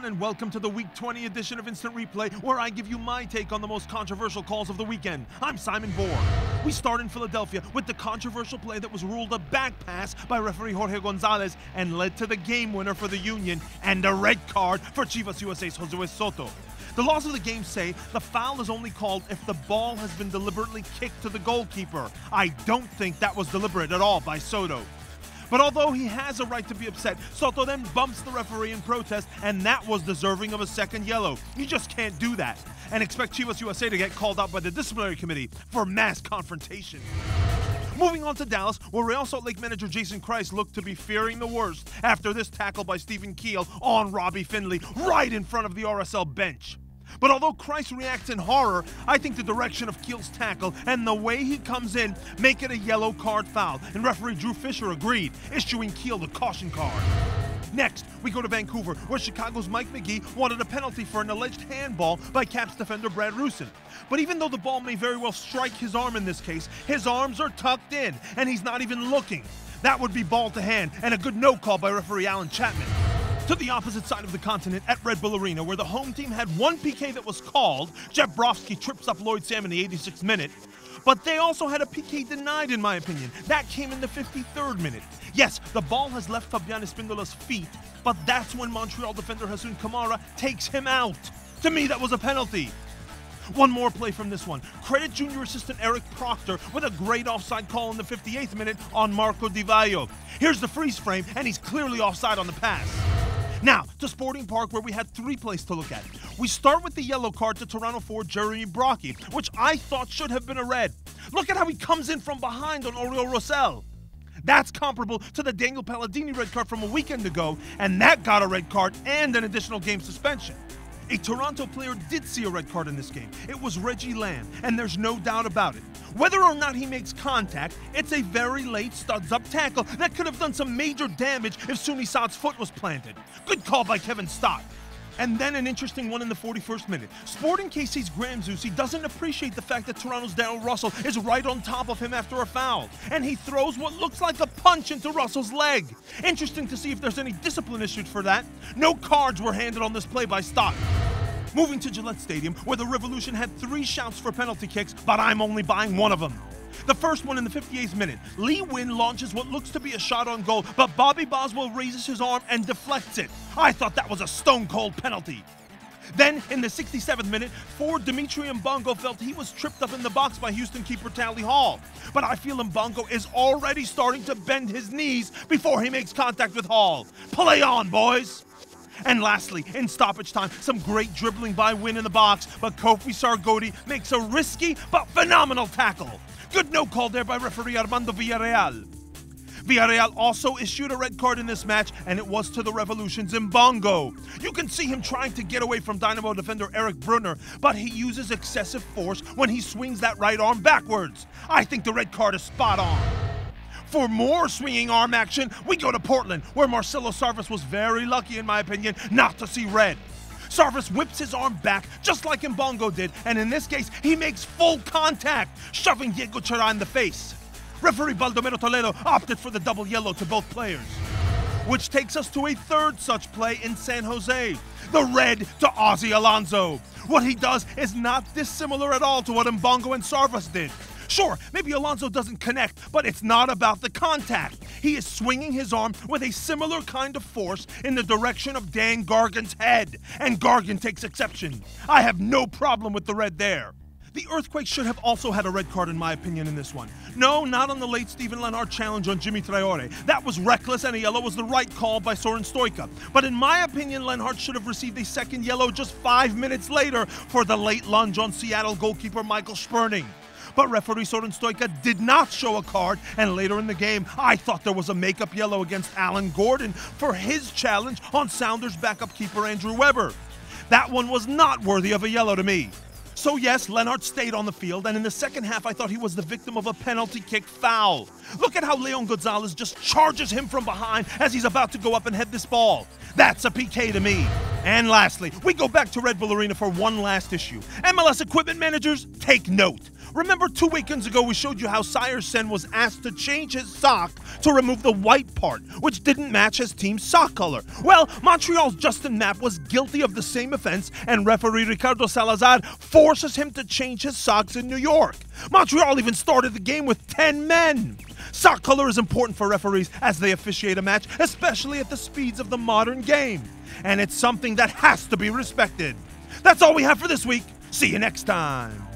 and welcome to the Week 20 edition of Instant Replay, where I give you my take on the most controversial calls of the weekend. I'm Simon Borg. We start in Philadelphia with the controversial play that was ruled a back pass by referee Jorge Gonzalez and led to the game winner for the Union and a red card for Chivas USA's Josue Soto. The laws of the game say the foul is only called if the ball has been deliberately kicked to the goalkeeper. I don't think that was deliberate at all by Soto. But although he has a right to be upset, Soto then bumps the referee in protest, and that was deserving of a second yellow. You just can't do that and expect Chivas USA to get called out by the disciplinary committee for mass confrontation. Moving on to Dallas, where Real Salt Lake manager Jason Kreis looked to be fearing the worst after this tackle by Stephen Keel on Robbie Findlay right in front of the RSL bench. But although Kreis reacts in horror, I think the direction of Keel's tackle and the way he comes in make it a yellow card foul, and referee Drew Fisher agreed, issuing Keel the caution card. Next, we go to Vancouver, where Chicago's Mike McGee wanted a penalty for an alleged handball by Caps defender Brad Rusin. But even though the ball may very well strike his arm in this case, his arms are tucked in, and he's not even looking. That would be ball to hand, and a good no call by referee Alan Chapman. To the opposite side of the continent at Red Bull Arena, where the home team had one PK that was called, Jabrowski trips up Lloyd Sam in the 86th minute. But they also had a PK denied, in my opinion. That came in the 53rd minute. Yes, the ball has left Fabian Espindola's feet, but that's when Montreal defender Hassoun Kamara takes him out. To me, that was a penalty. One more play from this one. Credit junior assistant Eric Proctor with a great offside call in the 58th minute on Marco Di Vaio. Here's the freeze frame, and he's clearly offside on the pass. Now, to Sporting Park, where we had three plays to look at. We start with the yellow card to Toronto forward Jeremy Brockie, which I thought should have been a red. Look at how he comes in from behind on Oriol Rosell. That's comparable to the Daniel Palladini red card from a weekend ago, and that got a red card and an additional game suspension. A Toronto player did see a red card in this game. It was Reggie Lamb, and there's no doubt about it. Whether or not he makes contact, it's a very late studs-up tackle that could have done some major damage if Soony Saad's foot was planted. Good call by Kevin Stott. And then an interesting one in the 41st minute. Sporting KC's Graham Zusi doesn't appreciate the fact that Toronto's Darryl Russell is right on top of him after a foul, and he throws what looks like a punch into Russell's leg. Interesting to see if there's any discipline issued for that. No cards were handed on this play by Stott. Moving to Gillette Stadium, where the Revolution had three shouts for penalty kicks, but I'm only buying one of them. The first one in the 58th minute. Lee Wynn launches what looks to be a shot on goal, but Bobby Boswell raises his arm and deflects it. I thought that was a stone-cold penalty. Then, in the 67th minute, forward Dimitri Imbongo felt he was tripped up in the box by Houston keeper Tally Hall. But I feel Imbongo is already starting to bend his knees before he makes contact with Hall. Play on, boys! And lastly, in stoppage time, some great dribbling by Wynn in the box, but Kofi Sargodi makes a risky but phenomenal tackle. Good no call there by referee Armando Villarreal. Villarreal also issued a red card in this match, and it was to the Revolution's Imbongo. You can see him trying to get away from Dynamo defender Eric Brunner, but he uses excessive force when he swings that right arm backwards. I think the red card is spot on. For more swinging arm action, we go to Portland, where Marcelo Sarvas was very lucky, in my opinion, not to see red. Sarvas whips his arm back, just like Imbongo did, and in this case, he makes full contact, shoving Diego Chara in the face. Referee Baldomero Toledo opted for the double yellow to both players. Which takes us to a third such play in San Jose, the red to Osvaldo Alonso. What he does is not dissimilar at all to what Imbongo and Sarvas did. Sure, maybe Alonso doesn't connect, but it's not about the contact. He is swinging his arm with a similar kind of force in the direction of Dan Gargan's head, and Gargan takes exception. I have no problem with the red there. The Earthquake should have also had a red card, in my opinion, in this one. No, not on the late Steven Lenhart challenge on Jimmy Traore. That was reckless, and a yellow was the right call by Soren Stoica. But in my opinion, Lenhart should have received a second yellow just 5 minutes later for the late lunge on Seattle goalkeeper Michael Sperning. But referee Soren Stoica did not show a card, and later in the game, I thought there was a makeup yellow against Alan Gordon for his challenge on Sounders backup keeper Andrew Weber. That one was not worthy of a yellow to me. So yes, Lenhart stayed on the field, and in the second half I thought he was the victim of a penalty kick foul. Look at how Leon Gonzalez just charges him from behind as he's about to go up and head this ball. That's a PK to me. And lastly, we go back to Red Bull Arena for one last issue. MLS equipment managers, take note. Remember 2 weekends ago we showed you how Sire Sen was asked to change his sock to remove the white part, which didn't match his team's sock color. Well, Montreal's Justin Mapp was guilty of the same offense, and referee Ricardo Salazar forces him to change his socks in New York. Montreal even started the game with 10 men. Sock color is important for referees as they officiate a match, especially at the speeds of the modern game. And it's something that has to be respected. That's all we have for this week. See you next time.